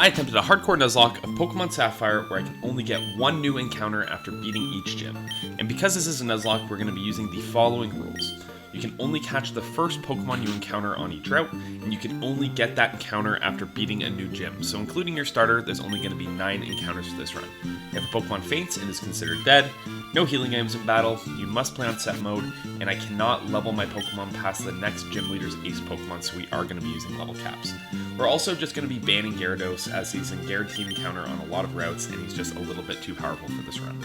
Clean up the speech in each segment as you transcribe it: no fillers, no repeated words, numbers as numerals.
I attempted a hardcore Nuzlocke of Pokemon Sapphire where I can only get one new encounter after beating each gym. And because this is a Nuzlocke, we're going to be using the following rules. You can only catch the first Pokemon you encounter on each route, and you can only get that encounter after beating a new gym. So including your starter, there's only going to be 9 encounters for this run. If a Pokemon faints and is considered dead, no healing items in battle, you must play on set mode, and I cannot level my Pokemon past the next gym leader's ace Pokemon, so we are going to be using level caps. We're also just going to be banning Gyarados as he's a guaranteed encounter on a lot of routes, and he's just a little bit too powerful for this run.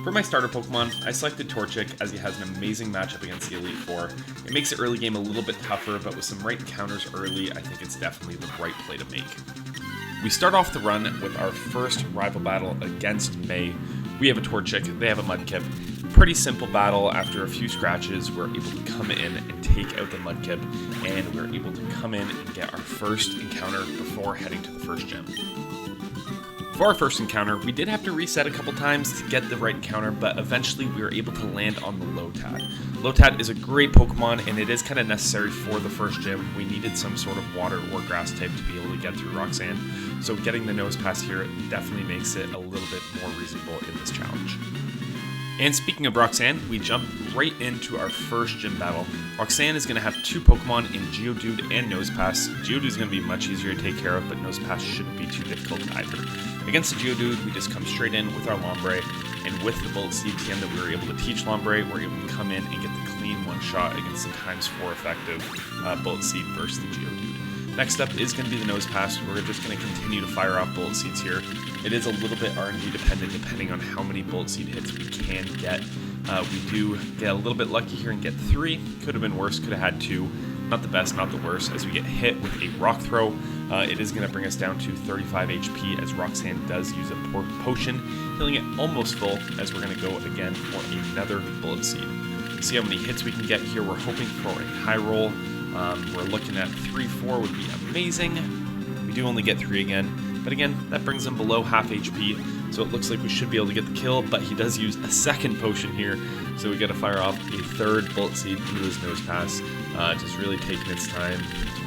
For my starter Pokemon, I selected Torchic as he has an amazing matchup against the Elite Four. It makes the early game a little bit tougher, but with some right encounters early, I think it's definitely the right play to make. We start off the run with our first rival battle against May. We have a Torchic, they have a Mudkip. Pretty simple battle. After a few scratches, we're able to come in and take out the Mudkip, and we're able to come in and get our first encounter before heading to the first gym. For our first encounter, we did have to reset a couple times to get the right encounter, but eventually we were able to land on the Lotad. Lotad is a great Pokemon, and it is kind of necessary for the first gym. We needed some sort of water or grass type to be able to get through Roxanne, so getting the Nose Pass here definitely makes it a little bit more reasonable in this challenge. And speaking of Roxanne, we jump right into our first gym battle. Roxanne is going to have 2 Pokemon in Geodude and Nosepass. Geodude is going to be much easier to take care of, but Nosepass shouldn't be too difficult either. Against the Geodude, we just come straight in with our Lombre, and with the Bullet Seed TM that we were able to teach Lombre, we're able to come in and get the clean one-shot against the ×4 effective Bullet Seed versus the Geodude. Next up is going to be the Nosepass. We're just going to continue to fire off Bullet Seeds here. It is a little bit RNG dependent depending on how many Bullet Seed hits we can get. We do get a little bit lucky here and get 3. Could have been worse, could have had 2. Not the best, not the worst. As we get hit with a Rock Throw, it is going to bring us down to 35 HP as Roxanne does use a potion, healing it almost full as we're going to go again for another Bullet Seed. See how many hits we can get here. We're hoping for a high roll. We're looking at 3-4 would be amazing. We do only get 3 again, but again, that brings him below half HP, so it looks like we should be able to get the kill, but he does use a second potion here, so we got to fire off a 3rd Bullet Seed into his Nosepass. Just really taking its time,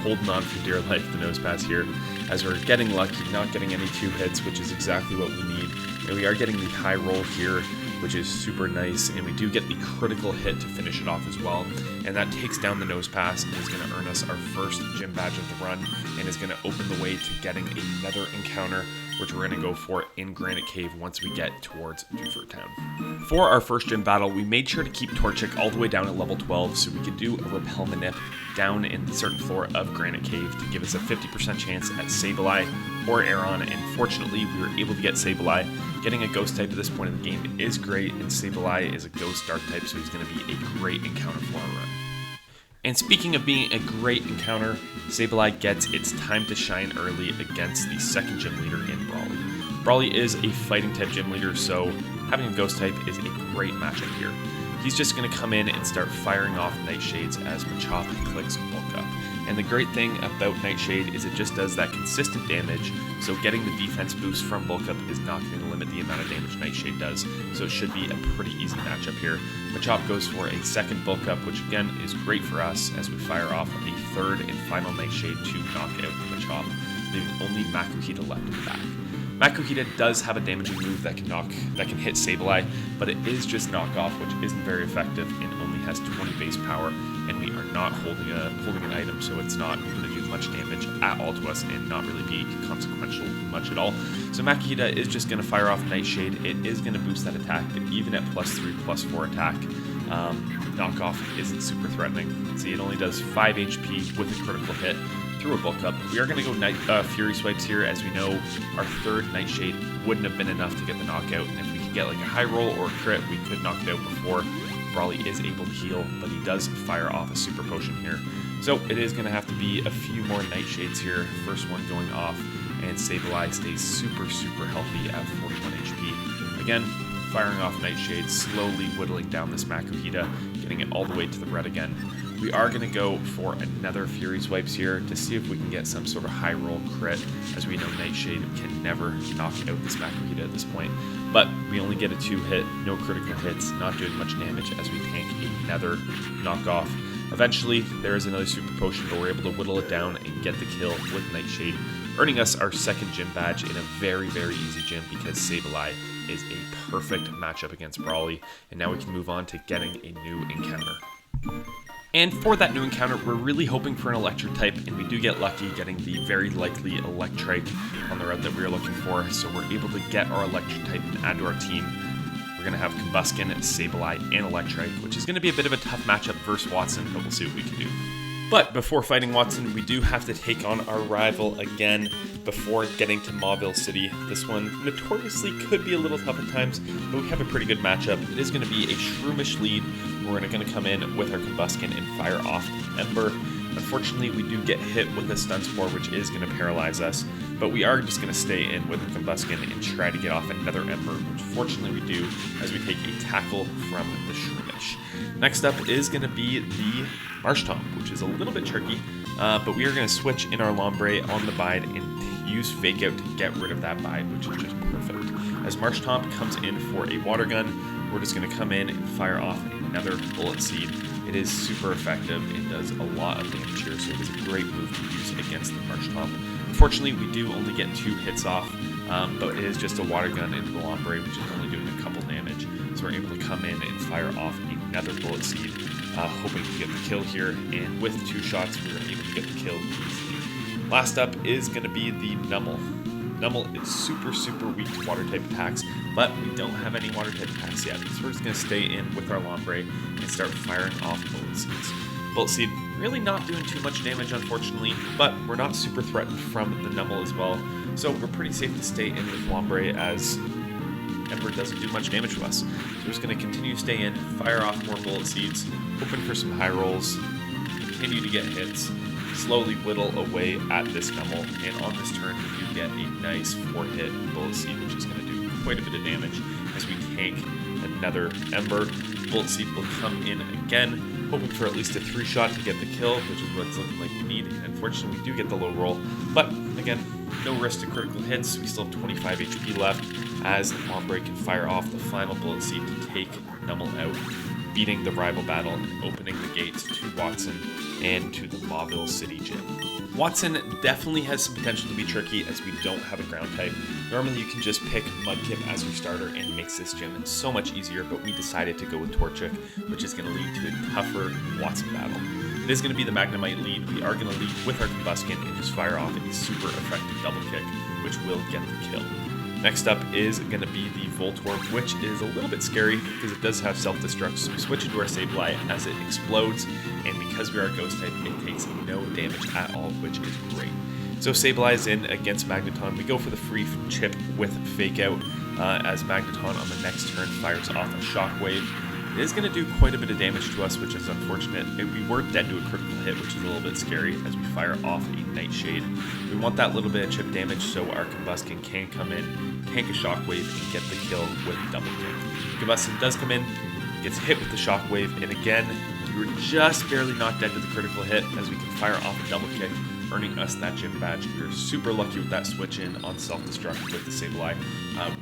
holding on for dear life the Nosepass here, as we're getting lucky, not getting any 2 hits, which is exactly what we need, and we are getting the high roll here, which is super nice, and we do get the critical hit to finish it off as well, and that takes down the Nosepass and is going to earn us our first gym badge of the run, and is going to open the way to getting another encounter, which we're going to go for in Granite Cave once we get towards Dewford Town. For our first gym battle, we made sure to keep Torchic all the way down at level 12 so we could do a Repel Manip down in the certain floor of Granite Cave to give us a 50% chance at Sableye or Aeron, and fortunately we were able to get Sableye. Getting a Ghost type at this point in the game is great, and Sableye is a Ghost Dark type, so he's going to be a great encounter for our run. And speaking of being a great encounter, Sableye gets its time to shine early against the second gym leader in Brawly. Brawly is a fighting type gym leader, so having a Ghost type is a great matchup here. He's just going to come in and start firing off Nightshades as Machop clicks Bulk Up. And the great thing about Nightshade is it just does that consistent damage, so getting the defense boost from Bulk Up is not going to limit the amount of damage Nightshade does, so it should be a pretty easy matchup here. Machop goes for a second Bulk Up, which again is great for us as we fire off a 3rd and final Nightshade to knock out Machop, leaving only Makuhita left in the back. Makuhita does have a damaging move that can hit Sableye, but it is just knockoff, which isn't very effective and only has 20 base power, and we are not holding an item, so it's not going to do much damage at all to us and not really be consequential much at all. So Makuhita is just going to fire off Nightshade. It is going to boost that attack, but even at +3, +4 attack, knockoff isn't super threatening. See, it only does 5 HP with a critical hit through a Bulk Up. We are going to go Fury Swipes here, as we know our 3rd Nightshade wouldn't have been enough to get the knockout, and if we could get like a high roll or a crit, we could knock it out before Brawly is able to heal, but he does fire off a Super Potion here. So it is going to have to be a few more Nightshades here, first one going off, and Sableye stays super healthy at 41 HP. Again, firing off Nightshade, slowly whittling down this Makuhita, getting it all the way to the red again. We are going to go for another Fury Swipes here to see if we can get some sort of high roll crit, as we know Nightshade can never knock out this Makuhita at this point. But we only get a 2 hit, no critical hits, not doing much damage as we tank another knockoff. Eventually, there is another Super Potion, but we're able to whittle it down and get the kill with Nightshade, earning us our second gym badge in a very, very easy gym because Sableye is a perfect matchup against Brawly, and now we can move on to getting a new encounter. And for that new encounter, we're really hoping for an electric type, and we do get lucky getting the very likely electric on the route that we are looking for, so we're able to get our electric type and add to our team. We're going to have Combuskin, Sableye, and Electrike, which is going to be a bit of a tough matchup versus Watson, but we'll see what we can do. But before fighting Watson, we do have to take on our rival again before getting to Mauville City. This one notoriously could be a little tough at times, but we have a pretty good matchup. It is going to be a Shroomish lead. We're going to come in with our Combuskin and fire off the Ember. Unfortunately, we do get hit with a Stun Spore, which is going to paralyze us, but we are just going to stay in with the Combuskin and try to get off another Ember, which fortunately we do as we take a tackle from the Shroomish. Next up is going to be the Marshtomp, which is a little bit tricky, but we are going to switch in our Lombre on the Bide and use Fake Out to get rid of that Bide, which is just perfect. As Marshtomp comes in for a Water Gun, we're just going to come in and fire off another Bullet Seed. It is super effective. It does a lot of damage here, so it is a great move to use against the Marshtomp. Unfortunately, we do only get 2 hits off, but it is just a Water Gun into the Lombre, which is only doing a couple damage. So we're able to come in and fire off another Bullet Seed, hoping to get the kill here, and with 2 shots we were able to get the kill easily. Last up is going to be the Numel. Numel is super weak to water type attacks, but we don't have any water type attacks yet, so we're just going to stay in with our Lombre and start firing off Bullet Seeds. Bullet Seed really not doing too much damage, unfortunately, but we're not super threatened from the Numel as well, so we're pretty safe to stay in with Lombre as Ember doesn't do much damage to us. So we're just going to continue to stay in, fire off more Bullet Seeds, hoping for some high rolls, continue to get hits, slowly whittle away at this Numel, and on this turn we do get a nice 4-hit Bullet Seed, which is going to do quite a bit of damage as we tank another Ember. Bullet Seed will come in again, hoping for at least a 3-shot to get the kill, which is what it's looking like we need. Unfortunately, we do get the low roll, but again, no risk to critical hits. We still have 25 HP left as the Lombre can fire off the final Bullet Seed to take Numel out, beating the rival battle and opening the gates to Watson and to the Mauville City Gym. Watson definitely has some potential to be tricky as we don't have a ground type. Normally you can just pick Mudkip as your starter and it makes this gym so much easier, but we decided to go with Torchic, which is going to lead to a tougher Watson battle. It is going to be the Magnemite lead. We are going to lead with our Combuskin and just fire off a super effective double kick, which will get the kill. Next up is going to be the Voltorb, which is a little bit scary because it does have self-destruct, so we switch into our Sableye as it explodes, and because we are a Ghost type, it takes no damage at all, which is great. So Sableye is in against Magneton. We go for the free chip with Fake Out as Magneton on the next turn fires off a Shockwave. It is going to do quite a bit of damage to us, which is unfortunate. We were dead to a critical hit, which is a little bit scary as we fire off a Nightshade. We want that little bit of chip damage so our Combuskin can come in, tank a Shockwave, and get the kill with double kick. Combuskin does come in, gets hit with the Shockwave, and again, we were just barely not dead to the critical hit as we can fire off a double kick, earning us that gym badge. We were super lucky with that switch in on self-destruct with the Sableye.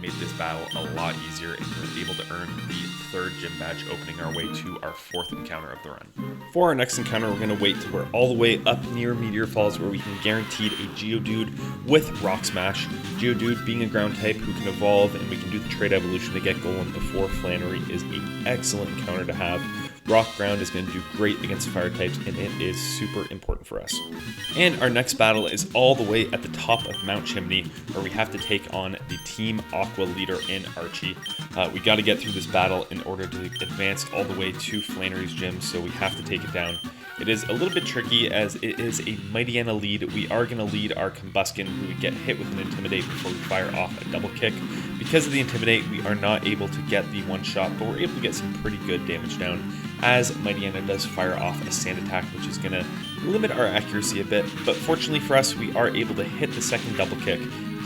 Made this battle a lot easier, and we were able to earn the 3rd gym badge, opening our way to our 4th encounter of the run. For our next encounter, we're going to wait till we're all the way up near Meteor Falls, where we can guaranteed a Geodude with Rock Smash. Geodude being a ground type who can evolve, and we can do the trade evolution to get Golem before Flannery is an excellent encounter to have. Rock Ground is going to do great against fire types, and it is super important for us. And our next battle is all the way at the top of Mount Chimney, where we have to take on the Team Aqua leader in Archie. We got to get through this battle in order to advance all the way to Flannery's gym, so we have to take it down. It is a little bit tricky as it is a Mightyena lead. We are going to lead our Combuskin, who we get hit with an Intimidate before we fire off a double kick. Because of the Intimidate, we are not able to get the one shot, but we're able to get some pretty good damage down as Mightyena does fire off a Sand Attack, which is going to limit our accuracy a bit. But fortunately for us, we are able to hit the second double kick,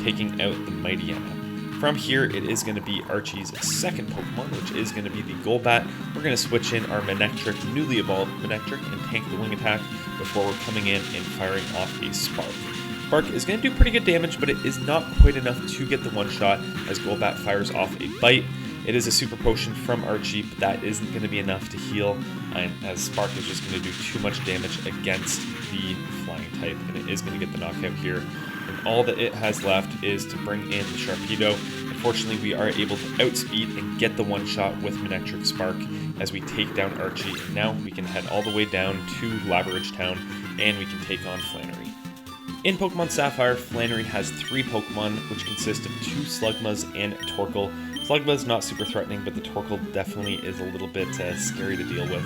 taking out the Mightyena. From here, it is going to be Archie's second Pokemon, which is going to be the Golbat. We're going to switch in our Manectric, newly evolved Manectric, and tank the Wing Attack before we're coming in and firing off a Spark. Spark is going to do pretty good damage, but it is not quite enough to get the one shot as Golbat fires off a Bite. It is a Super Potion from Archie, but that isn't going to be enough to heal, and as Spark is just going to do too much damage against the Flying type, and it is going to get the knockout here. And all that it has left is to bring in the Sharpedo. Unfortunately, we are able to outspeed and get the one-shot with Manectric Spark as we take down Archie. And now we can head all the way down to Laveridge Town, and we can take on Flannery. In Pokemon Sapphire, Flannery has 3 Pokemon, which consist of 2 Slugmas and Torkoal. Slugma's not super threatening, but the Torkoal definitely is a little bit scary to deal with.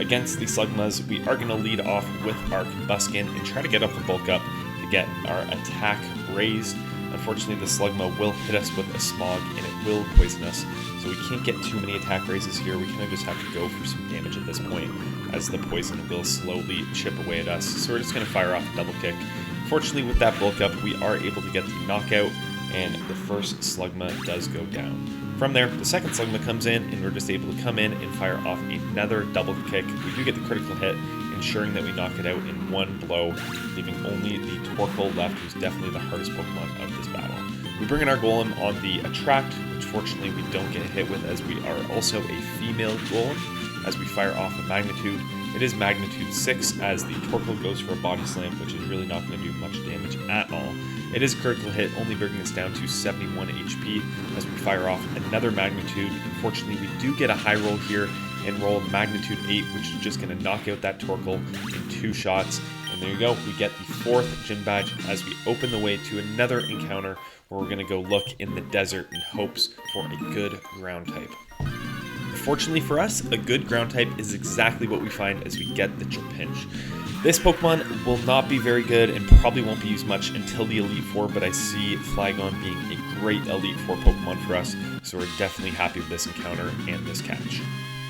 Against the Slugmas, we are going to lead off with our Combuskin and try to get up the bulk up to get our attack raised. Unfortunately, the Slugma will hit us with a Smog and it will poison us, so we can't get too many attack raises here. We kind of just have to go for some damage at this point, as the poison will slowly chip away at us. So we're just going to fire off a double kick. Fortunately, with that bulk up, we are able to get the knockout, and the first Slugma does go down. From there, the second Slugma comes in, and we're just able to come in and fire off another double kick. We do get the critical hit, ensuring that we knock it out in one blow, leaving only the Torkoal left, who's definitely the hardest Pokemon of this battle. We bring in our Golem on the Attract, which fortunately we don't get hit with, as we are also a female Golem. As we fire off a Magnitude, it is Magnitude 6, as the Torkoal goes for a Body Slam, which is really not going to do much damage at all. It is a critical hit, only bringing us down to 71 HP as we fire off another Magnitude. Unfortunately, we do get a high roll here and roll Magnitude 8, which is just going to knock out that Torkoal in 2 shots. And there you go, we get the 4th Gym Badge as we open the way to another encounter where we're going to go look in the desert in hopes for a good ground type. Fortunately for us, a good ground type is exactly what we find as we get the Trapinch. This Pokemon will not be very good and probably won't be used much until the Elite Four, but I see Flygon being a great Elite Four Pokemon for us, so we're definitely happy with this encounter and this catch.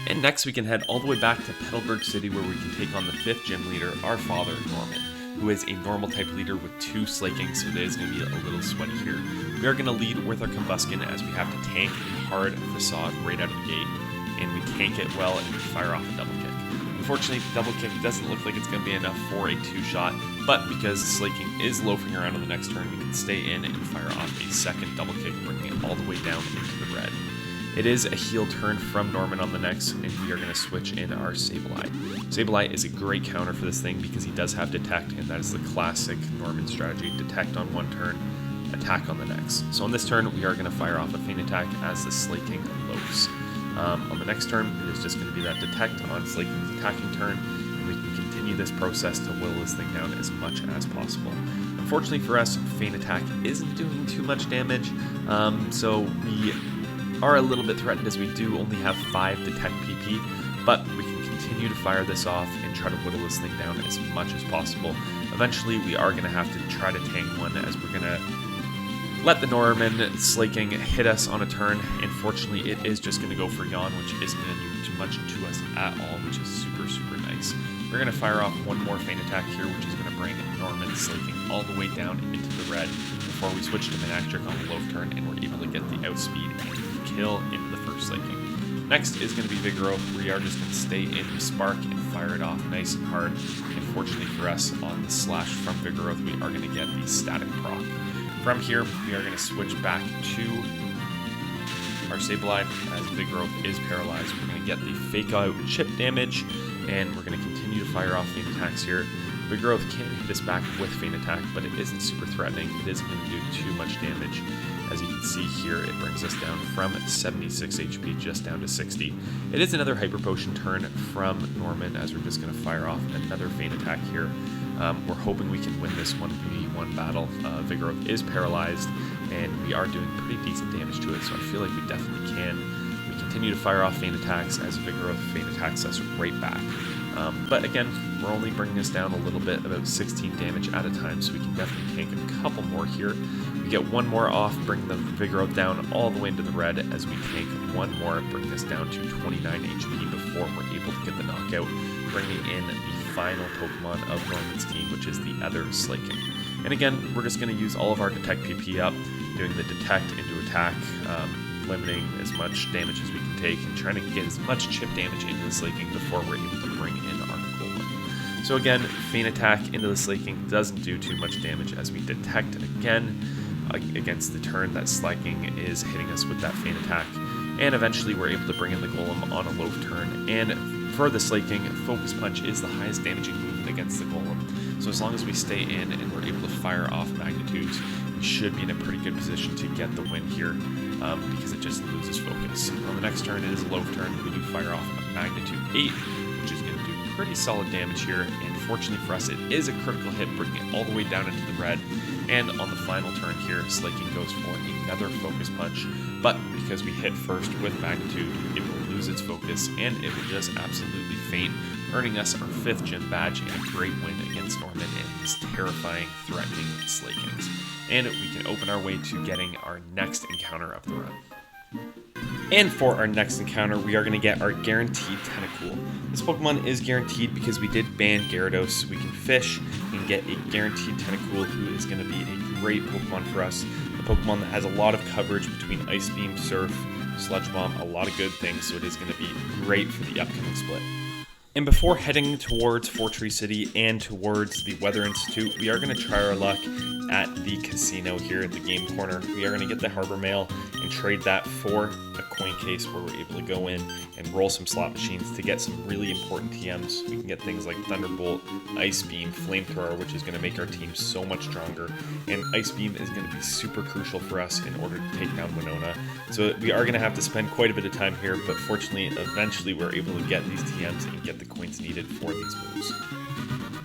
And next we can head all the way back to Petalburg City, where we can take on the 5th gym leader, our father, Norman, who is a normal type leader with 2 Slaking, so it is going to be a little sweaty here. We are going to lead with our Combuskin as we have to tank a hard Facade right out of the gate, and we tank it well and we fire off a double kick. Unfortunately, the double kick doesn't look like it's going to be enough for a 2-shot, but because Slaking is loafing around on the next turn, we can stay in and fire off a second double kick, bringing it all the way down into the red. It is a heal turn from Norman on the next, and we are going to switch in our Sableye. Sableye is a great counter for this thing because he does have Detect, and that is the classic Norman strategy: Detect on one turn, attack on the next. So on this turn, we are going to fire off a Feint Attack as the Slaking loafs. On the next turn, it is just going to be that Detect on Slaking's attacking turn, and we can continue this process to whittle this thing down as much as possible. Unfortunately for us, Feint Attack isn't doing too much damage, so we are a little bit threatened as we do only have 5 Detect PP, but we can continue to fire this off and try to whittle this thing down as much as possible. Eventually, we are going to have to try to tank one, as we're going to let the Norman Slaking hit us on a turn, and fortunately it is just going to go for Yawn, which isn't going to do too much to us at all, which is super, super nice. We're going to fire off one more Feint Attack here, which is going to bring Norman Slaking all the way down into the red before we switch to Manectric on the loaf turn, and we're able to get the outspeed and kill into the first Slaking. Next is going to be Vigoroth. We are just going to stay in with Spark and fire it off nice and hard, and fortunately for us, on the slash from Vigoroth, we are going to get the static proc. From here, we are going to switch back to our Sableye, as Vigoroth is paralyzed. We're going to get the Fake Out chip damage, and we're going to continue to fire off Feint Attacks here. Vigoroth can hit us back with Feint Attack, but it isn't super threatening. It isn't going to do too much damage. As you can see here, it brings us down from 76 HP just down to 60. It is another Hyper Potion turn from Norman, as we're just going to fire off another Feint Attack here. We're hoping we can win this 1v1 battle. Vigoroth is paralyzed, and we are doing pretty decent damage to it, so I feel like we definitely can. We continue to fire off Feint Attacks as Vigoroth Feint Attacks us right back. But again, we're only bringing us down a little bit, about 16 damage at a time, so we can definitely tank a couple more here. We get one more off, bring the Vigoroth down all the way into the red, as we tank one more, bringing us down to 29 HP before we're able to get the knockout, bringing in the final Pokemon of Norman's team, which is the other Slaking. And again, we're just going to use all of our Detect PP up, doing the Detect into attack, limiting as much damage as we can take, and trying to get as much chip damage into the Slaking before we're able to bring in our Golem. So again, Feint Attack into the Slaking doesn't do too much damage, as we Detect again against the turn that Slaking is hitting us with that Feint Attack, and eventually we're able to bring in the Golem on a loaf turn, and for the Slaking, Focus Punch is the highest damaging move against the Golem. So as long as we stay in and we're able to fire off magnitudes, we should be in a pretty good position to get the win here, because it just loses focus. On the next turn, it is a low turn. We do fire off a magnitude 8, which is going to do pretty solid damage here. And fortunately for us, it is a critical hit, bringing it all the way down into the red. And on the final turn here, Slaking goes for another focus punch, but because we hit first with magnitude, it will lose its focus and it will just absolutely faint, earning us our 5th gym badge and a great win against Norman and these terrifying, threatening Slakings. And we can open our way to getting our next encounter of the run. And for our next encounter, we are going to get our guaranteed Tentacool. This Pokemon is guaranteed because we did ban Gyarados, so we can fish and get a guaranteed Tentacool, who is going to be a great Pokemon for us. A Pokemon that has a lot of coverage between Ice Beam, Surf, Sludge Bomb, a lot of good things, so it is going to be great for the upcoming split. And before heading towards Fortree City and towards the Weather Institute, we are going to try our luck at the casino here at the game corner. We are going to get the Harbor Mail and trade that for a coin case where we're able to go in and roll some slot machines to get some really important TMs. We can get things like Thunderbolt, Ice Beam, Flamethrower, which is going to make our team so much stronger. And Ice Beam is going to be super crucial for us in order to take down Winona. So we are going to have to spend quite a bit of time here, but fortunately, eventually we're able to get these TMs and get the coins needed for these moves.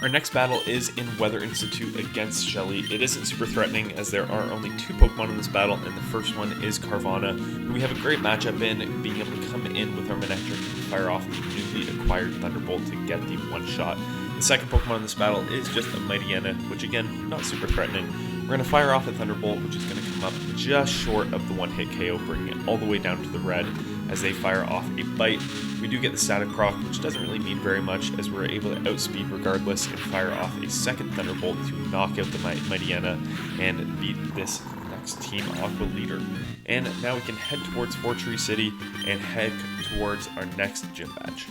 Our next battle is in Weather Institute against Shelly. It isn't super threatening as there are only 2 Pokemon in this battle, and the first one is Carvana, who we have a great matchup in, being able to come in with our Manectric and fire off the newly acquired Thunderbolt to get the one-shot. The second Pokemon in this battle is just a Mightyena, which again, not super threatening. We're going to fire off a Thunderbolt, which is going to come up just short of the one-hit KO, bringing it all the way down to the red as they fire off a Bite. We do get the Static Proc, which doesn't really mean very much as we're able to outspeed regardless and fire off a second Thunderbolt to knock out the Mightyena and beat this next Team Aqua leader. And now we can head towards Fortree City and head towards our next gym badge.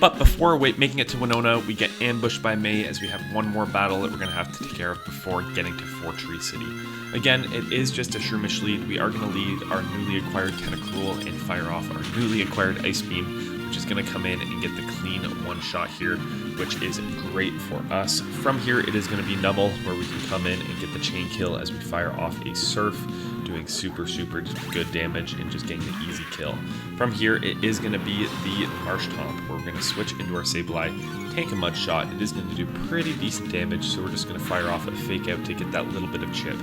But before making it to Winona, we get ambushed by May as we have one more battle that we're going to have to take care of before getting to Fortree City. Again, it is just a Shroomish lead. We are going to lead our newly acquired Tentacruel and fire off our newly acquired Ice Beam, which is going to come in and get the clean one-shot here, which is great for us. From here, it is going to be Numble, where we can come in and get the chain kill as we fire off a Surf, doing super good damage and just getting the easy kill. From here, it is going to be the Marsh Tomp, where we're going to switch into our Sableye, tank a Mud Shot. It is going to do pretty decent damage, so we're just going to fire off a Fake Out to get that little bit of chip.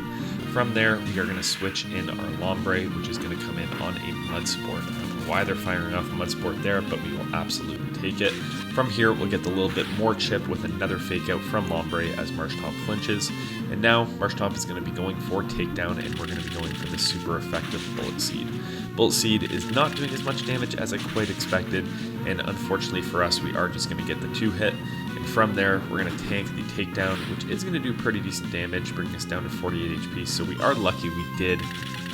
From there, we are going to switch in our Lombre, which is going to come in on a Mud Sport. I don't know why they're firing off a Mud Sport there, but we will absolutely take it. From here, we'll get the little bit more chip with another Fake Out from Lombre as Marshtomp flinches. And now, Marshtomp is going to be going for Takedown, and we're going to be going for the super effective Bullet Seed. Bullet Seed is not doing as much damage as I quite expected, and unfortunately for us, we are just going to get the 2-hit. And from there, we're going to tank the Takedown, which is going to do pretty decent damage, bringing us down to 48 HP. So we are lucky we did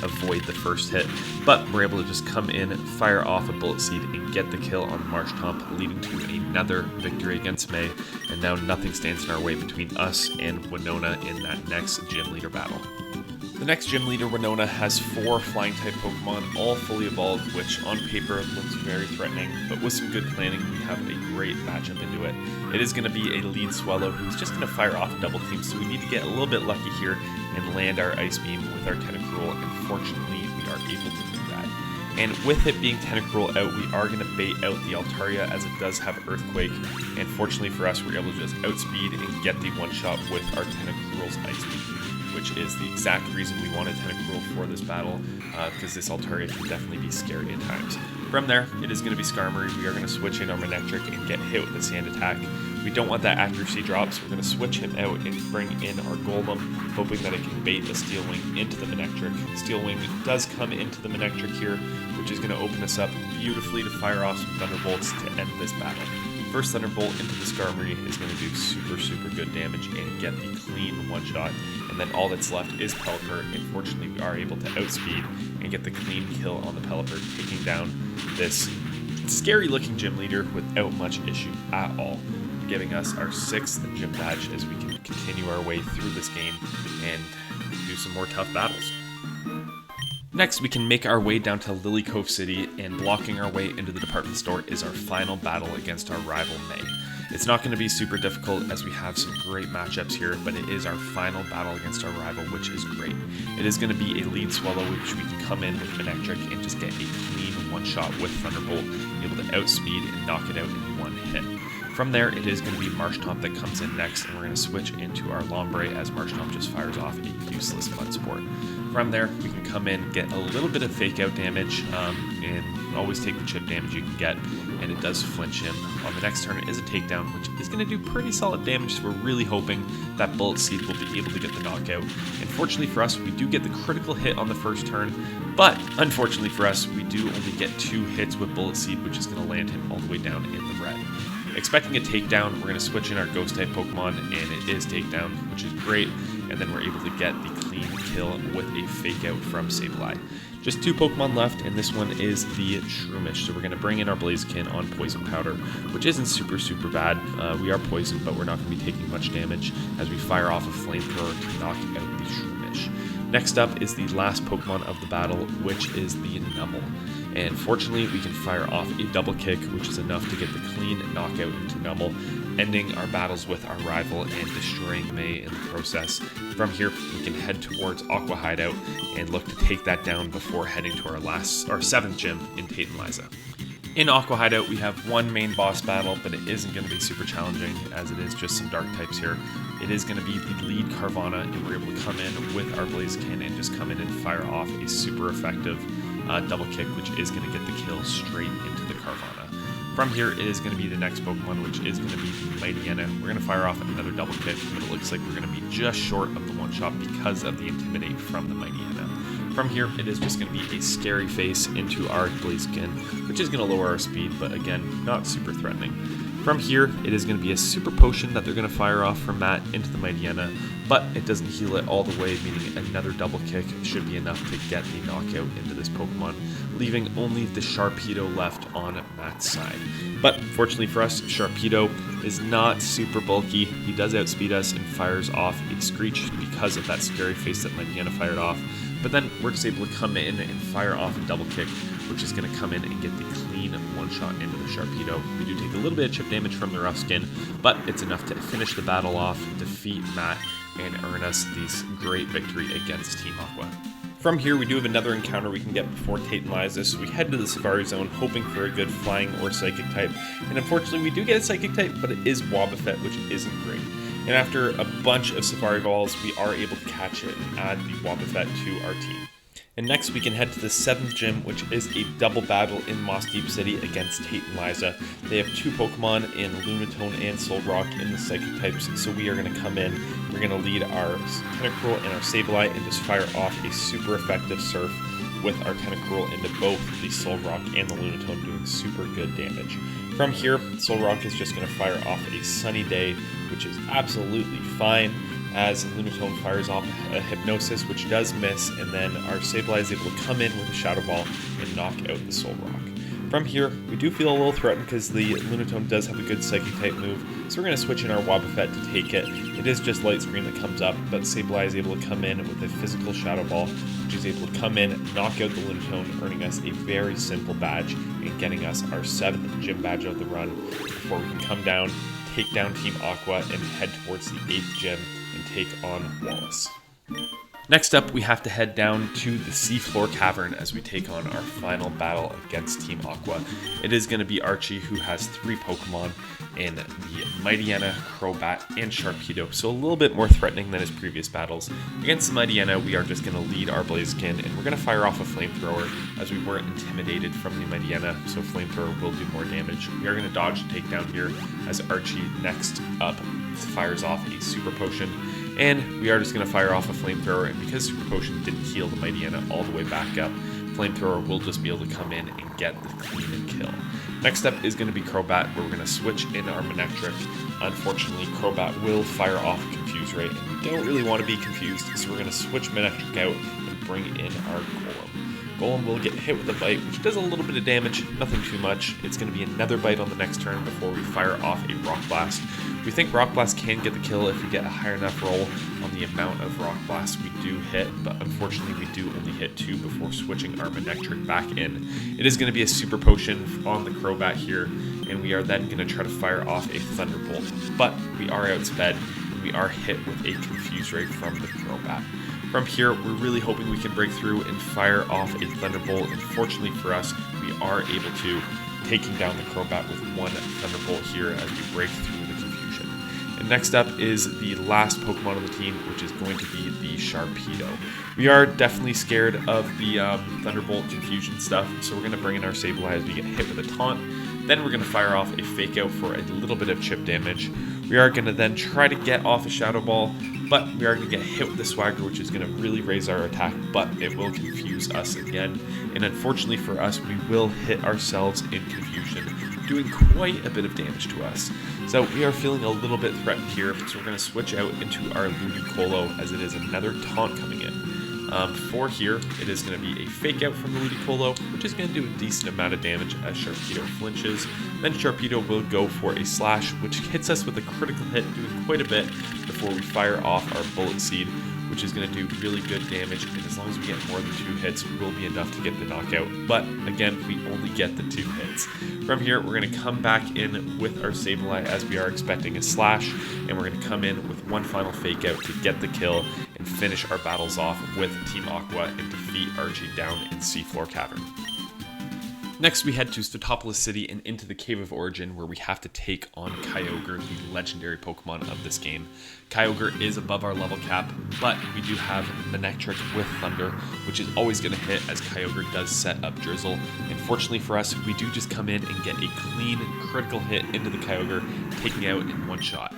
avoid the first hit, but we're able to just come in, fire off a Bullet Seed, and get the kill on Marshtomp, leading to another victory against May. And now nothing stands in our way between us and Winona in that next gym leader battle. The next gym leader, Winona, has 4 flying-type Pokemon, all fully evolved, which on paper looks very threatening, but with some good planning, we have a great matchup into it. It is going to be a lead Swellow who's just going to fire off Double Team, so we need to get a little bit lucky here and land our Ice Beam with our Tentacruel, and fortunately, we are able to do that. And with it being Tentacruel out, we are going to bait out the Altaria as it does have Earthquake, and fortunately for us, we're able to just outspeed and get the one-shot with our Tentacruel's Ice Beam, which is the exact reason we wanted Tentacruel for this battle, because this Altaria can definitely be scary at times. From there, it is going to be Skarmory. We are going to switch in our Manectric and get hit with the Sand Attack. We don't want that accuracy drop, so we're going to switch him out and bring in our Golem, hoping that it can bait the Steel Wing into the Manectric. Steel Wing does come into the Manectric here, which is going to open us up beautifully to fire off some Thunderbolts to end this battle. First Thunderbolt into the Skarmory is going to do super good damage and get the clean one-shot, and then all that's left is Pelipper, and fortunately we are able to outspeed and get the clean kill on the Pelipper, taking down this scary looking gym leader without much issue at all, giving us our 6th gym badge as we can continue our way through this game and do some more tough battles. Next, we can make our way down to Lily Cove City, and blocking our way into the department store is our final battle against our rival May. It's not going to be super difficult as we have some great matchups here, but it is our final battle against our rival, which is great. It is going to be a lead swallow, which we can come in with Manectric and just get a clean one-shot with Thunderbolt, able to outspeed and knock it out in one hit. From there, it is going to be Marshtomp that comes in next, and we're going to switch into our Lombre as Marshtomp just fires off a useless Mud Sport. From there, we can come in, get a little bit of fake out damage, and always take the chip damage you can get, and it does flinch him. On the next turn, it is a takedown, which is going to do pretty solid damage, so we're really hoping that Bullet Seed will be able to get the knockout. Unfortunately for us, we do get the critical hit on the first turn, but unfortunately for us, we do only get 2 hits with Bullet Seed, which is going to land him all the way down in the red. Expecting a takedown, we're going to switch in our Ghost-type Pokemon, and it is takedown, which is great, and then we're able to get the clean kill with a fake out from Sableye. Just 2 Pokemon left, and this one is the Shroomish. So we're going to bring in our Blaziken on Poison Powder, which isn't super bad. We are poisoned, but we're not going to be taking much damage as we fire off a Flamethrower to knock out the Shroomish. Next up is the last Pokemon of the battle, which is the Numel. And fortunately, we can fire off a double kick, which is enough to get the clean knockout into Numel, ending our battles with our rival and destroying May in the process. From here, we can head towards Aqua Hideout and look to take that down before heading to our 7th gym in Tate and Liza. In Aqua Hideout, we have one main boss battle, but it isn't going to be super challenging as it is just some dark types here. It is going to be the lead Carvanha, and we're able to come in with our Blaziken and just come in and fire off a super effective double kick, which is going to get the kill straight into the Carvanha. From here, it is going to be the next Pokemon, which is going to be the Mightyena. We're going to fire off another double kick, but it looks like we're going to be just short of the one-shot because of the Intimidate from the Mightyena. From here, it is just going to be a Scary Face into our Blaziken, which is going to lower our speed, but again, not super threatening. From here, it is going to be a Super Potion that they're going to fire off from Matt into the Mightyena, but it doesn't heal it all the way, meaning another double kick should be enough to get the knockout into this Pokemon, leaving only the Sharpedo left on Matt's side. But fortunately for us, Sharpedo is not super bulky. He does outspeed us and fires off a Screech because of that Scary Face that Mightyena fired off. But then we're just able to come in and fire off a double kick, which is going to come in and get the clean one-shot into the Sharpedo. We do take a little bit of chip damage from the Rough Skin, but it's enough to finish the battle off, defeat Matt, and earn us this great victory against Team Aqua. From here, we do have another encounter we can get before Tate and Liza, so we head to the Safari Zone hoping for a good Flying or Psychic type, and unfortunately we do get a Psychic type, but it is Wobbuffet, which isn't great. And after a bunch of Safari Balls, we are able to catch it and add the Wobbuffet to our team. And next we can head to the 7th gym, which is a double battle in Moss Deep City against Tate and Liza. They have 2 Pokemon in Lunatone and Solrock in the Psychic types, so we are going to come in, we're going to lead our Tentacruel and our Sableye and just fire off a super effective Surf with our Tentacruel into both the Solrock and the Lunatone, doing super good damage. From here, Solrock is just going to fire off a Sunny Day, which is absolutely fine, as Lunatone fires off a Hypnosis, which does miss, and then our Sableye is able to come in with a Shadow Ball and knock out the Solrock. From here, we do feel a little threatened because the Lunatone does have a good Psychic type move, so we're going to switch in our Wobbuffet to take it. It is just Light Screen that comes up, but Sableye is able to come in with a physical Shadow Ball, which is able to come in, knock out the Lunatone, earning us a very simple badge and getting us our 7th gym badge of the run before we can come down, take down Team Aqua, and head towards the 8th gym and take on Wallace. Next up, we have to head down to the Seafloor Cavern as we take on our final battle against Team Aqua. It is going to be Archie, who has 3 Pokemon in the Mightyena, Crobat, and Sharpedo, so a little bit more threatening than his previous battles. Against the Mightyena, we are just going to lead our Blaziken, and we're going to fire off a Flamethrower as we weren't intimidated from the Mightyena, so Flamethrower will do more damage. We are going to dodge the takedown here as Archie next up fires off a Super Potion. And we are just going to fire off a Flamethrower, and because Super Potion didn't heal the Mightyena all the way back up, Flamethrower will just be able to come in and get the clean and kill. Next up is going to be Crobat, where we're going to switch in our Manectric. Unfortunately, Crobat will fire off a Confuse Ray, and we don't really want to be confused, so we're going to switch Manectric out and bring in our Golem. Golem will get hit with a bite, which does a little bit of damage, nothing too much. It's going to be another bite on the next turn before we fire off a Rock Blast. We think Rock Blast can get the kill if we get a higher enough roll on the amount of Rock Blasts we do hit, but unfortunately we do only hit 2 before switching our Manectric back in. It is going to be a Super Potion on the Crobat here, and we are then going to try to fire off a Thunderbolt, but we are outsped, and we are hit with a Confuse Ray from the Crobat. From here, we're really hoping we can break through and fire off a Thunderbolt. Unfortunately for us, we are able to, taking down the Crobat with one Thunderbolt here as we break through the confusion. And next up is the last Pokemon on the team, which is going to be the Sharpedo. We are definitely scared of the Thunderbolt confusion stuff, so we're going to bring in our Sableye as we get hit with a Taunt. Then we're going to fire off a Fake Out for a little bit of chip damage. We are going to then try to get off a Shadow Ball, but we are going to get hit with the Swagger, which is going to really raise our attack, but it will confuse us again. And unfortunately for us, we will hit ourselves in confusion, doing quite a bit of damage to us. So we are feeling a little bit threatened here, so we're going to switch out into our Ludicolo as it is another Taunt coming in. For here, it is going to be a Fake Out from the Ludicolo, which is going to do a decent amount of damage as Sharpedo flinches. Then Sharpedo will go for a Slash, which hits us with a critical hit, doing quite a bit before we fire off our Bullet Seed, which is going to do really good damage, and as long as we get more than 2 hits, will be enough to get the knockout. But again, we only get the 2 hits. From here, we're going to come back in with our Sableye as we are expecting a Slash, and we're going to come in with one final Fake Out to get the kill and finish our battles off with Team Aqua and defeat Archie down in Seafloor Cavern. Next, we head to Statopolis City and into the Cave of Origin, where we have to take on Kyogre, the legendary Pokemon of this game. Kyogre is above our level cap, but we do have Manectric with Thunder, which is always going to hit as Kyogre does set up Drizzle. And fortunately for us, we do just come in and get a clean critical hit into the Kyogre, taking out in one shot.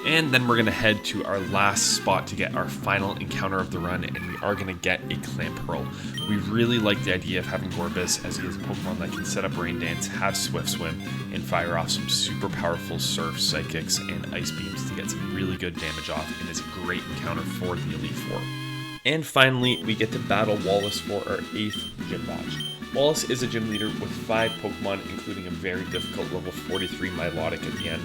And then we're going to head to our last spot to get our final encounter of the run, and we are going to get a Clamperl. We really like the idea of having Gorbis, as he is a Pokemon that can set up Rain Dance, have Swift Swim, and fire off some super powerful Surf, Psychics, and Ice Beams to get some really good damage off, and is a great encounter for the Elite Four. And finally, we get to battle Wallace for our 8th gym badge. Wallace is a gym leader with 5 Pokemon, including a very difficult level 43 Milotic at the end.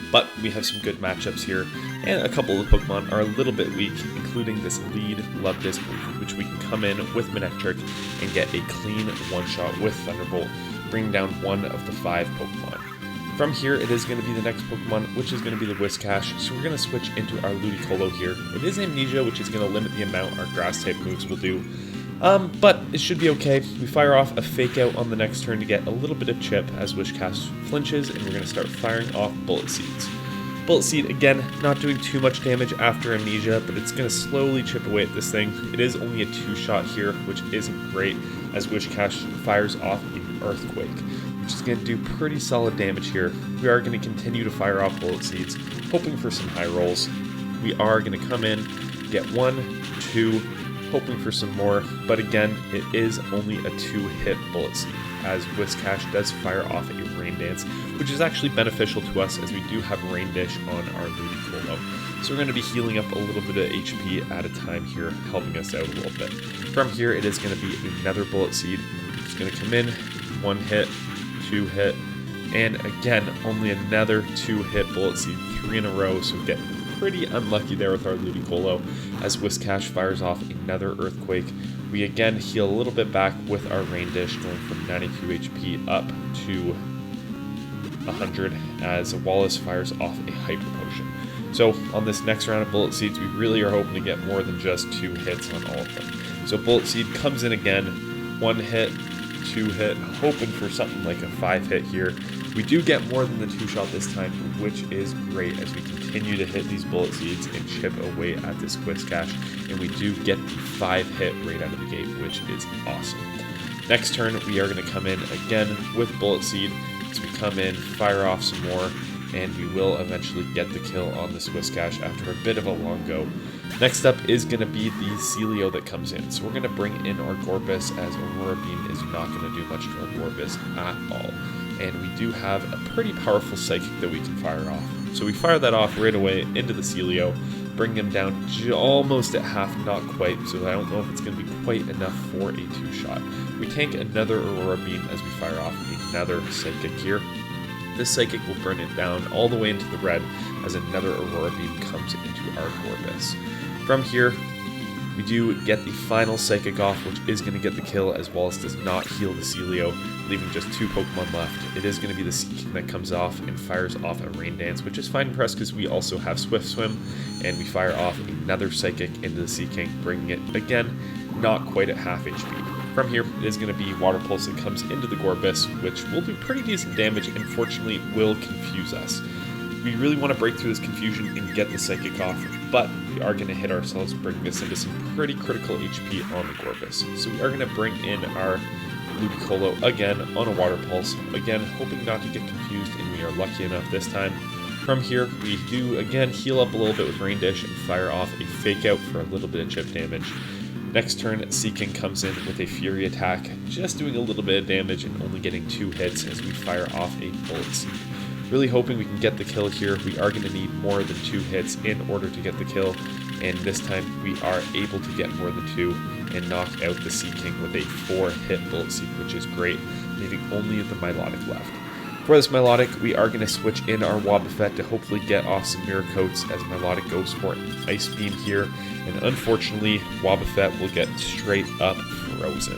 But we have some good matchups here, and a couple of the Pokemon are a little bit weak, including this lead Luvdisc, which we can come in with Manectric and get a clean one-shot with Thunderbolt, bringing down one of the 5 Pokemon. From here, it is going to be the next Pokemon, which is going to be the Whiscash, so we're going to switch into our Ludicolo here. It is Amnesia, which is going to limit the amount our Grass-type moves will do. But it should be okay. We fire off a Fake Out on the next turn to get a little bit of chip as Whiscash flinches, and we're going to start firing off Bullet Seeds. Bullet Seed, again, not doing too much damage after Amnesia, but it's going to slowly chip away at this thing. It is only a 2-shot here, which isn't great, as Whiscash fires off an Earthquake, which is going to do pretty solid damage here. We are going to continue to fire off Bullet Seeds, hoping for some high rolls. We are going to come in, get 1, 2, hoping for some more, but again, it is only a 2-hit Bullet Seed, as Whiscash does fire off a Rain Dance, which is actually beneficial to us as we do have Rain Dish on our Ludicolo. So we're going to be healing up a little bit of HP at a time here, helping us out a little bit. From here, it is going to be another Bullet Seed. It's going to come in, 1 hit, 2 hit, and again, only another 2-hit Bullet Seed, 3 in a row, so get pretty unlucky there with our Ludicolo as Whiscash fires off another Earthquake. We again heal a little bit back with our Rain Dish, going from 92 HP up to 100 as Wallace fires off a Hyper Potion. So on this next round of Bullet Seeds, we really are hoping to get more than just 2 hits on all of them. So Bullet Seed comes in again, 1 hit, 2 hit, hoping for something like a 5-hit here. We do get more than the 2-shot this time, which is great as we continue to hit these Bullet Seeds and chip away at this Whiscash, and we do get the 5-hit right out of the gate, which is awesome. Next turn, we are going to come in again with Bullet Seed, as we come in, fire off some more, and we will eventually get the kill on this Whiscash after a bit of a long go. Next up is going to be the Celio that comes in, so we're going to bring in our Gorbis, as Aurora Beam is not going to do much to our Gorbis at all. And we do have a pretty powerful Psychic that we can fire off. So we fire that off right away into the Celio. bring him down almost at half, not quite, so I don't know if it's going to be quite enough for a 2-shot. We tank another Aurora Beam as we fire off another Psychic here. This Psychic will burn it down all the way into the red as another Aurora Beam comes into our Gorbis. From here, we do get the final Psychic off, which is going to get the kill, as well as does not heal the Celio, leaving just 2 Pokemon left. It is going to be the Seaking that comes off and fires off a Rain Dance, which is fine for us because we also have Swift Swim, and we fire off another Psychic into the Seaking, bringing it, again, not quite at half HP. From here, it is going to be Water Pulse that comes into the Gorbis, which will do pretty decent damage, and fortunately will confuse us. We really want to break through this confusion and get the Psychic off, but we are going to hit ourselves, bringing us into some pretty critical HP on the Gorbis. So we are going to bring in our Ludicolo again on a Water Pulse, again hoping not to get confused, and we are lucky enough this time. From here, we do again heal up a little bit with Rain Dish and fire off a Fake Out for a little bit of chip damage. Next turn, Seaking comes in with a Fury attack, just doing a little bit of damage and only getting 2 hits as we fire off a Bullet Seed. Really hoping we can get the kill here. We are going to need more than 2 hits in order to get the kill, and this time we are able to get more than 2 and knock out the Seaking with a 4-hit Bullet Seed, which is great, leaving only the Milotic left. For this Milotic, we are going to switch in our Wobbuffet to hopefully get off some Mirror Coats as Milotic goes for an Ice Beam here, and unfortunately, Wobbuffet will get straight up frozen,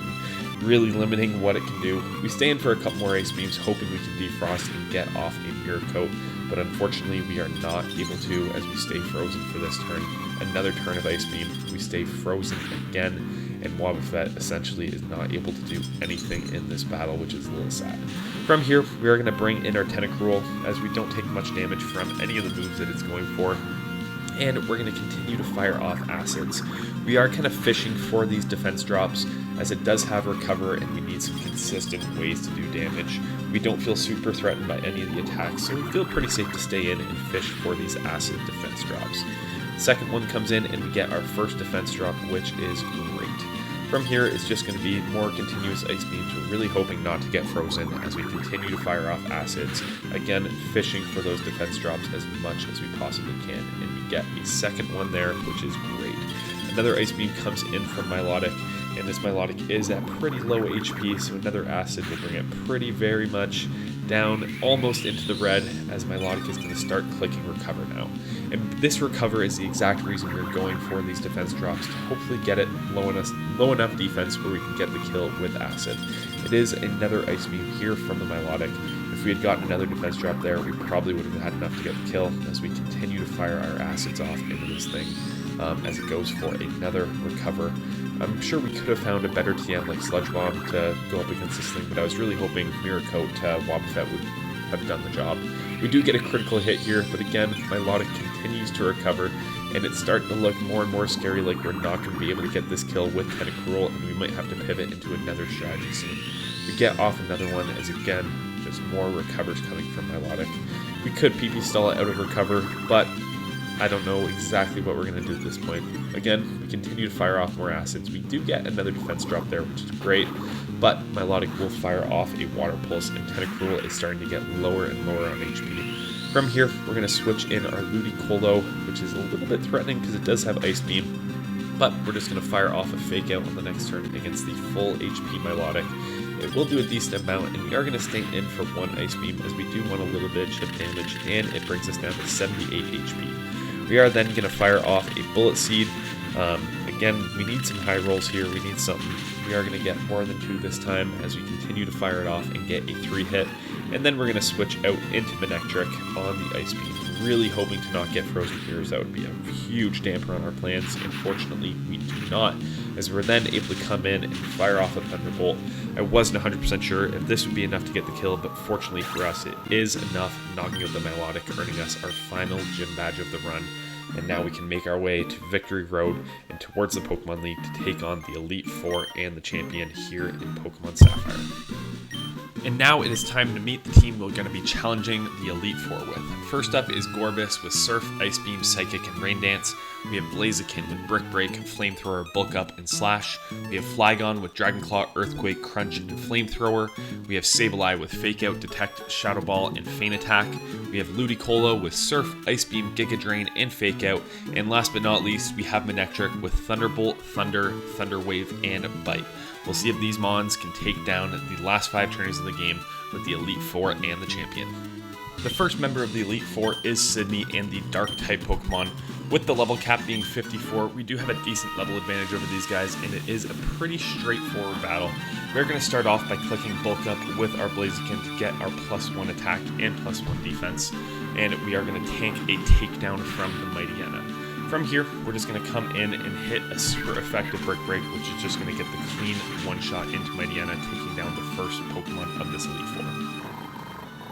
really limiting what it can do. We stay in for a couple more Ice Beams, hoping we can defrost and get off a Mirror Coat, but unfortunately we are not able to as we stay frozen for this turn. Another turn of Ice Beam, we stay frozen again, and Wobbuffet essentially is not able to do anything in this battle, which is a little sad. From here, we are going to bring in our Tentacruel, as we don't take much damage from any of the moves that it's going for, and we're going to continue to fire off Acids. We are kind of fishing for these defense drops, as it does have Recover, and we need some consistent ways to do damage. We don't feel super threatened by any of the attacks, so we feel pretty safe to stay in and fish for these Acid defense drops. Second one comes in, and we get our first defense drop, which is great. From here, it's just going to be more continuous Ice Beams. We're really hoping not to get frozen as we continue to fire off Acids. Again, fishing for those defense drops as much as we possibly can, and we get a second one there, which is great. Another Ice Beam comes in from Milotic, and this Milotic is at pretty low HP, so another Acid will bring it very much down, almost into the red, as Milotic is going to start clicking Recover now. And this Recover is the exact reason we're going for these defense drops, to hopefully get it low enough defense where we can get the kill with Acid. It is another Ice Beam here from the Milotic. If we had gotten another defense drop there, we probably would have had enough to get the kill, as we continue to fire our Acids off into this thing as it goes for another Recover. I'm sure we could have found a better TM like Sludge Bomb to go up against this thing, but I was really hoping Mirror Coat Wobbuffet would have done the job. We do get a critical hit here, but again, Milotic continues to recover, and it's starting to look more and more scary, like we're not going to be able to get this kill with Tentacruel, and we might have to pivot into another strategy soon. We get off another one, as again, just more recovers coming from Milotic. We could PP stall it out of Recover, but I don't know exactly what we're going to do at this point. Again, we continue to fire off more Acids. We do get another defense drop there, which is great, but Milotic will fire off a Water Pulse, and Tentacruel is starting to get lower and lower on HP. From here, we're going to switch in our Ludicolo, which is a little bit threatening because it does have Ice Beam, but we're just going to fire off a Fake Out on the next turn against the full HP Milotic. It will do a decent amount, and we are going to stay in for one Ice Beam, as we do want a little bit of chip damage, and it brings us down to 78 HP. We are then going to fire off a Bullet Seed. Again, we need some high rolls here. We need something. We are going to get more than 2 this time as we continue to fire it off and get a 3-hit. And then we're going to switch out into Manectric on the Ice Beam, really hoping to not get frozen here, as that would be a huge damper on our plans. Unfortunately, we do not, as we're then able to come in and fire off a Thunderbolt. I wasn't 100% sure if this would be enough to get the kill, but fortunately for us, it is enough, knocking out the Milotic, earning us our final gym badge of the run. And now we can make our way to Victory Road and towards the Pokemon League to take on the Elite Four and the champion here in Pokemon Sapphire. And now it is time to meet the team we're going to be challenging the Elite Four with. First up is Gorbis with Surf, Ice Beam, Psychic, and Rain Dance. We have Blaziken with Brick Break, Flamethrower, Bulk Up, and Slash. We have Flygon with Dragon Claw, Earthquake, Crunch, and Flamethrower. We have Sableye with Fake Out, Detect, Shadow Ball, and Feint Attack. We have Ludicolo with Surf, Ice Beam, Giga Drain, and Fake Out. And last but not least, we have Manectric with Thunderbolt, Thunder, Thunder Wave, and Bite. We'll see if these mons can take down the last 5 trainers of the game with the Elite Four and the Champion. The first member of the Elite Four is Sydney and the Dark-type Pokemon. With the level cap being 54, we do have a decent level advantage over these guys, and it is a pretty straightforward battle. We're going to start off by clicking Bulk Up with our Blaziken to get our +1 attack and +1 defense, and we are going to tank a takedown from the Mightyena. From here, we're just going to come in and hit a super effective Brick Break, which is just going to get the clean one-shot into Mightyena, taking down the first Pokemon of this Elite Four.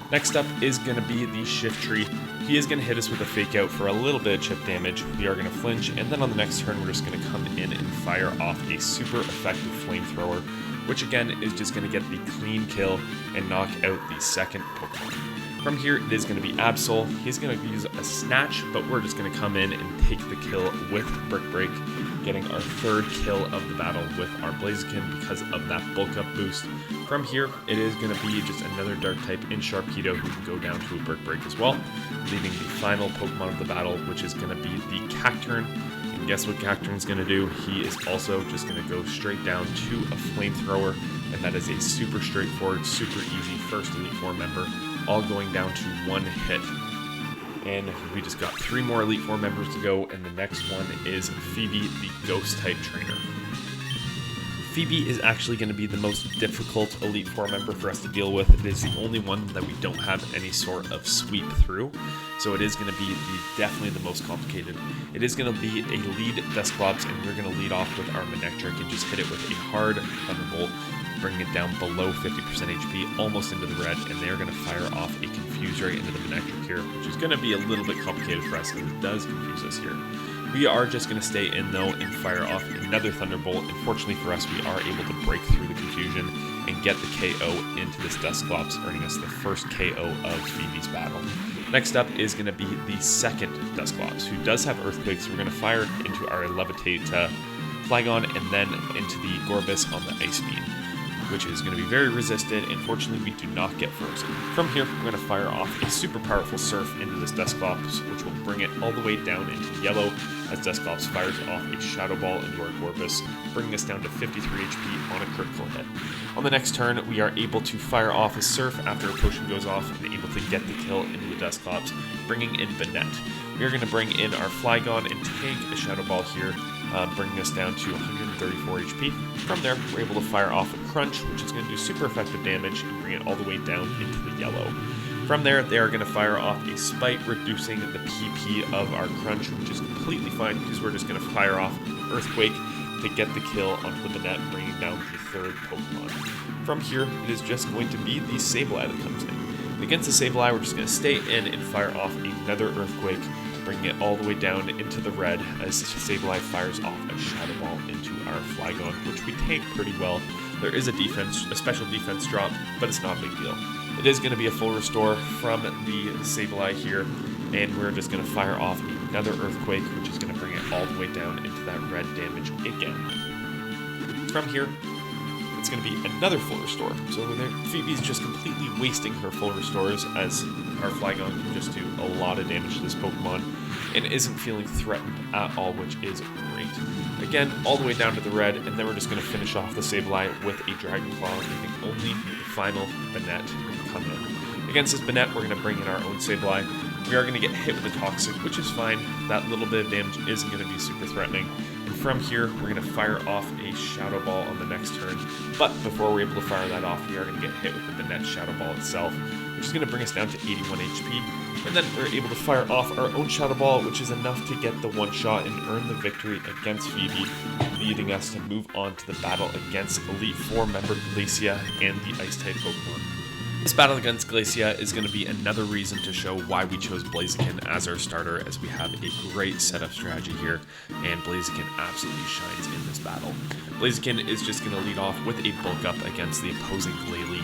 Next up is going to be the Shiftry. He is going to hit us with a Fake Out for a little bit of chip damage. We are going to flinch, and then on the next turn, we're just going to come in and fire off a super effective Flamethrower, which again is just going to get the clean kill and knock out the second Pokemon. From here, it is going to be Absol. He's going to use a Snatch, but we're just going to come in and take the kill with Brick Break, getting our third kill of the battle with our Blaziken because of that Bulk Up boost. From here, it is going to be just another Dark-type in Sharpedo who can go down to a Brick Break as well, leaving the final Pokemon of the battle, which is going to be the Cacturn. And guess what Cacturn's going to do? He is also just going to go straight down to a Flamethrower, and that is a super straightforward, super easy first Elite Four member, all going down to one hit. And we just got 3 more Elite Four members to go, and the next one is Phoebe, the Ghost-type trainer. Phoebe is actually going to be the most difficult Elite Four member for us to deal with. It is the only one that we don't have any sort of sweep through, so it is going to be definitely the most complicated. It is going to be a lead Dusclops, and we're going to lead off with our Manectric and just hit it with a hard Thunderbolt, bringing it down below 50% HP, almost into the red, and they're going to fire off a Confuse Ray into the Manectric here, which is going to be a little bit complicated for us because it does confuse us here. We are just going to stay in though and fire off another Thunderbolt. Unfortunately for us, we are able to break through the confusion and get the KO into this Dusclops, earning us the first KO of Phoebe's battle. Next up is going to be the second Dusclops, who does have Earthquake, so we're going to fire into our Levitate Flygon and then into the Gorbis on the Ice Beam, which is going to be very resisted. Unfortunately, we do not get frozen. From here, we're going to fire off a super powerful Surf into this Dusclops, which will bring it all the way down into yellow as Dusclops fires off a Shadow Ball into our Gorbis, bringing us down to 53 HP on a critical hit. On the next turn, we are able to fire off a Surf after a potion goes off and able to get the kill into the Dusclops, bringing in Banette. We are going to bring in our Flygon and tank a Shadow Ball here, bringing us down to 134 HP. From there, we're able to fire off a Crunch, which is going to do super effective damage and bring it all the way down into the yellow. From there, they are going to fire off a Spite, reducing the PP of our Crunch, which is completely fine because we're just going to fire off Earthquake to get the kill onto the Banette, bringing down the third Pokemon. From here, it is just going to be the Sableye that comes in. Against the Sableye, we're just going to stay in and fire off another Earthquake, bringing it all the way down into the red as Sableye fires off a Shadow Ball into our Flygon, which we tank pretty well. There is a special defense drop, but it's not a big deal. It is going to be a full restore from the Sableye here, and we're just going to fire off another Earthquake, which is going to bring it all the way down into that red damage again. From here, it's going to be another full restore. So Phoebe's just completely wasting her full restores as our Flygon can just do a lot of damage to this Pokemon and isn't feeling threatened at all, which is great. Again, all the way down to the red, and then we're just going to finish off the Sableye with a Dragon Claw, leaving only the final Banette to come in. Against this Banette, we're going to bring in our own Sableye. We are going to get hit with a Toxic, which is fine. That little bit of damage isn't going to be super threatening. And from here, we're going to fire off a Shadow Ball on the next turn. But before we're able to fire that off, we are going to get hit with the Banette Shadow Ball itself, which is going to bring us down to 81 HP. And then we're able to fire off our own Shadow Ball, which is enough to get the one shot and earn the victory against Phoebe, leading us to move on to the battle against Elite Four member Glacia and the Ice-type Pokemon. This battle against Glacia is going to be another reason to show why we chose Blaziken as our starter, as we have a great setup strategy here, and Blaziken absolutely shines in this battle. Blaziken is just going to lead off with a Bulk Up against the opposing Glalie,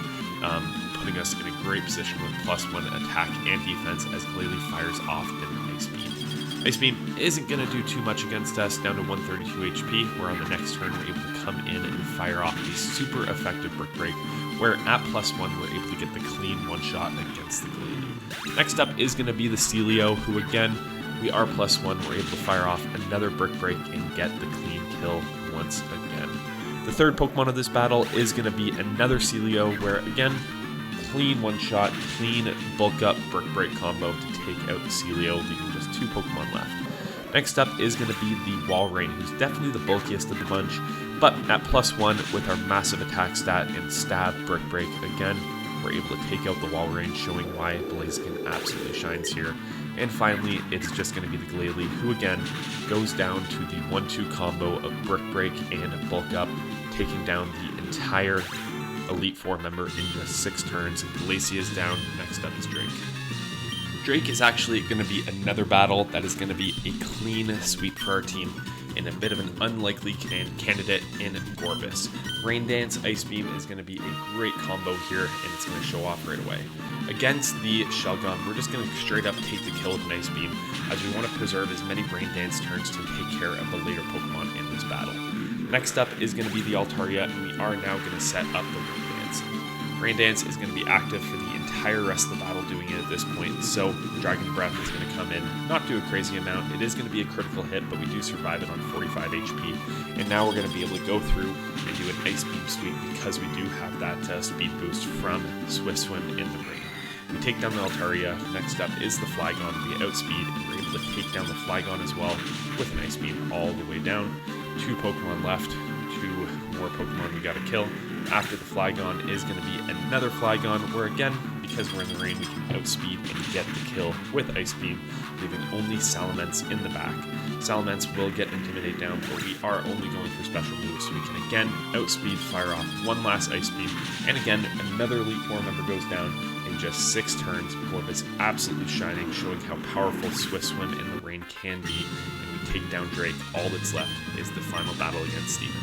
putting us in a great position with +1 attack and defense as Glalie fires off an Ice Beam. Ice Beam isn't going to do too much against us, down to 132 HP, where on the next turn we're able to come in and fire off a super effective Brick Break, where at +1 we're able to get the clean one-shot against the Glalie. Next up is going to be the Celio, who again, we are +1, we're able to fire off another Brick Break and get the clean kill once again. The third Pokemon of this battle is going to be another Celio, where again, clean one-shot, clean bulk-up Brick Break combo to take out the Celio, leaving just 2 Pokemon left. Next up is going to be the Walrein, who's definitely the bulkiest of the bunch, but at +1 with our massive attack stat and stab Brick Break again, we're able to take out the Walrein, showing why Blaziken absolutely shines here. And finally, it's just going to be the Glalie, who again goes down to the 1-2 combo of Brick Break and Bulk Up, taking down the entire Elite Four member in just 6 turns. Glacie is down. Next up is Drake. Drake is actually going to be another battle that is going to be a clean sweep for our team, and a bit of an unlikely candidate in Gorbis. Rain Dance Ice Beam is going to be a great combo here, and it's going to show off right away. Against the Shelgon, we're just going to straight up take the kill with an Ice Beam, as we want to preserve as many Rain Dance turns to take care of the later Pokemon in this battle. Next up is going to be the Altaria, and we are now going to set up the Rain Dance. Rain Dance is going to be active for the entire rest of the battle doing it at this point, so Dragon Breath is going to come in, not do a crazy amount. It is going to be a critical hit, but we do survive it on 45 HP, and now we're going to be able to go through and do an Ice Beam sweep because we do have that speed boost from Swift Swim in the rain. We take down the Altaria. Next up is the Flygon. We outspeed, and we're able to take down the Flygon as well with an Ice Beam all the way down. 2 Pokemon left, 2 more Pokemon we gotta kill. After the Flygon is going to be another Flygon, where again, because we're in the rain, we can outspeed and get the kill with Ice Beam, leaving only Salamence in the back. Salamence will get Intimidate down, but we are only going for special moves, so we can again outspeed, fire off one last Ice Beam, and again, another Elite Four member goes down in just 6 turns. Gorbis absolutely shining, showing how powerful Swift Swim in the rain can be, and we take down Drake. All that's left is the final battle against Steven.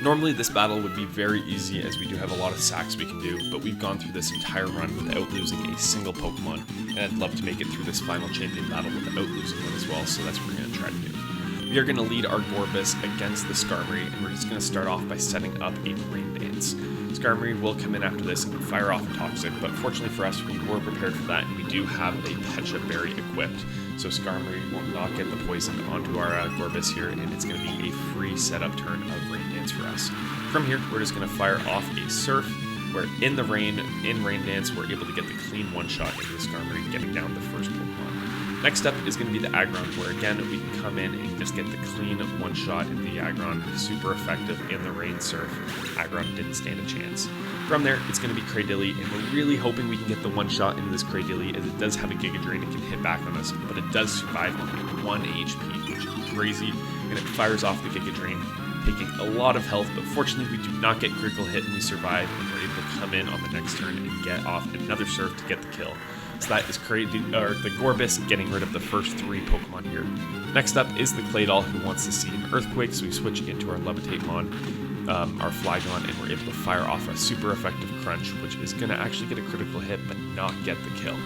Normally this battle would be very easy, as we do have a lot of sacks we can do, but we've gone through this entire run without losing a single Pokemon, and I'd love to make it through this final champion battle without losing one as well, so that's what we're going to try to do. We are going to lead our Gorbis against the Skarmory, and we're just going to start off by setting up a Rain Dance. Skarmory will come in after this and fire off a Toxic, but fortunately for us, we were prepared for that, and we do have a Pecha Berry equipped, so Skarmory will not get the poison onto our Gorbis here, and it's going to be a free setup turn of Rain Dance for us. From here, we're just going to fire off a Surf, where in the rain, in Rain Dance, we're able to get the clean one-shot into the Skarmory, getting down the first Pokemon. Next up is going to be the Aggron, where again, we can come in and just get the clean one-shot into the Aggron. Super effective in the Rain Surf. Aggron didn't stand a chance. From there, it's going to be Cradilly, and we're really hoping we can get the one-shot into this Cradilly, as it does have a Giga Drain and can hit back on us, but it does survive on 1 HP, which is crazy, and it fires off the Giga Drain, taking a lot of health, but fortunately we do not get critical hit and we survive, and we're able to come in on the next turn and get off another Surf to get the kill. So that is the Gorbis getting rid of the first 3 Pokemon here. Next up is the Claydol, who wants to see an Earthquake, so we switch into our Levitate-Mon, our Flygon, and we're able to fire off a super effective Crunch, which is going to actually get a critical hit but not get the kill.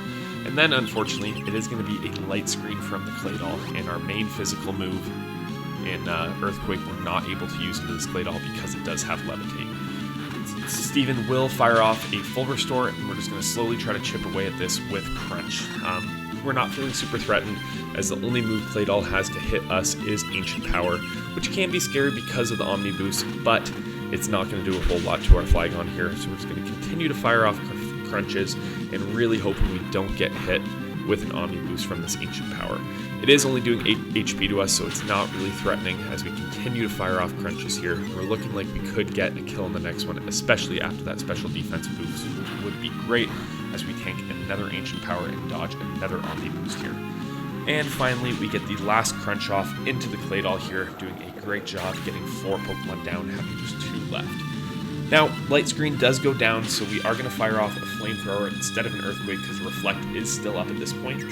And then unfortunately, it is going to be a Light Screen from the Claydol, and our main physical move in Earthquake we're not able to use into this Claydol because it does have Levitate. Steven will fire off a full restore, and we're just going to slowly try to chip away at this with Crunch. We're not feeling super threatened, as the only move Claydol has to hit us is Ancient Power, which can be scary because of the Omni Boost, but it's not going to do a whole lot to our Flygon here, so we're just going to continue to fire off Crunches and really hoping we don't get hit with an Omni Boost from this Ancient Power. It is only doing 8 HP to us, so it's not really threatening as we continue to fire off Crunches here. We're looking like we could get a kill in the next one, especially after that special defense boost, which would be great as we tank another Ancient Power and dodge another Omni Boost here. And finally, we get the last Crunch off into the Claydol here, doing a great job getting 4 Pokemon down, having just 2 left. Now, Light Screen does go down, so we are going to fire off a Flamethrower instead of an Earthquake, because Reflect is still up at this point.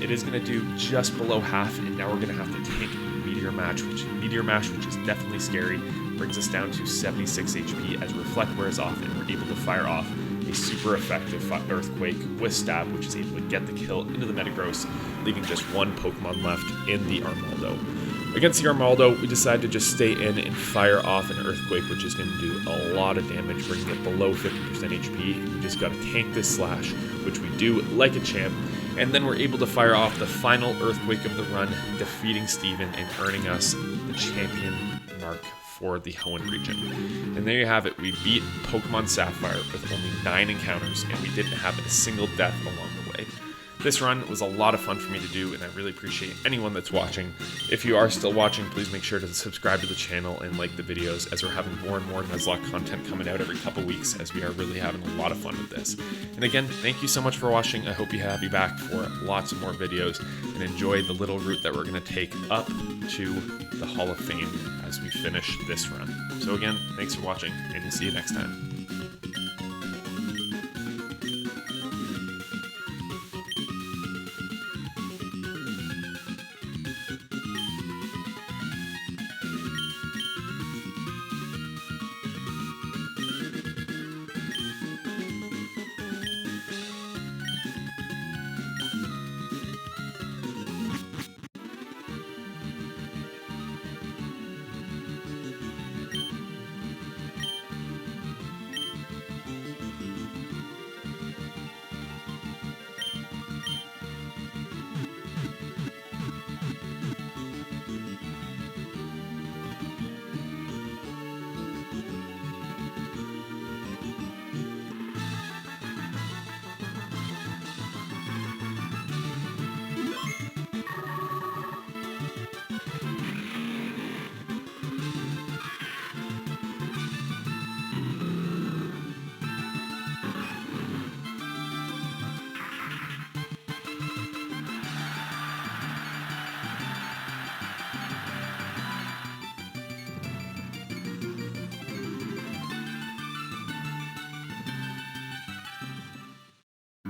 It is going to do just below half, and now we're going to have to tank Meteor Mash, which is definitely scary. Brings us down to 76 HP as Reflect wears off, and we're able to fire off a super effective Earthquake with Stab, which is able to get the kill into the Metagross, leaving just one Pokemon left in the Armaldo. Against the Armaldo, we decided to just stay in and fire off an Earthquake, which is going to do a lot of damage, bringing it below 50% HP. We just got to tank this Slash, which we do like a champ, and then we're able to fire off the final Earthquake of the run, defeating Steven and earning us the champion mark for the Hoenn region. And there you have it, we beat Pokemon Sapphire with only 9 encounters, and we didn't have a single death along the way. This run was a lot of fun for me to do, and I really appreciate anyone that's watching. If you are still watching, please make sure to subscribe to the channel and like the videos, as we're having more and more Nuzlocke content coming out every couple weeks, as we are really having a lot of fun with this. And again, thank you so much for watching. I hope you have me back for lots of more videos, and enjoy the little route that we're going to take up to the Hall of Fame as we finish this run. So again, thanks for watching, and we'll see you next time.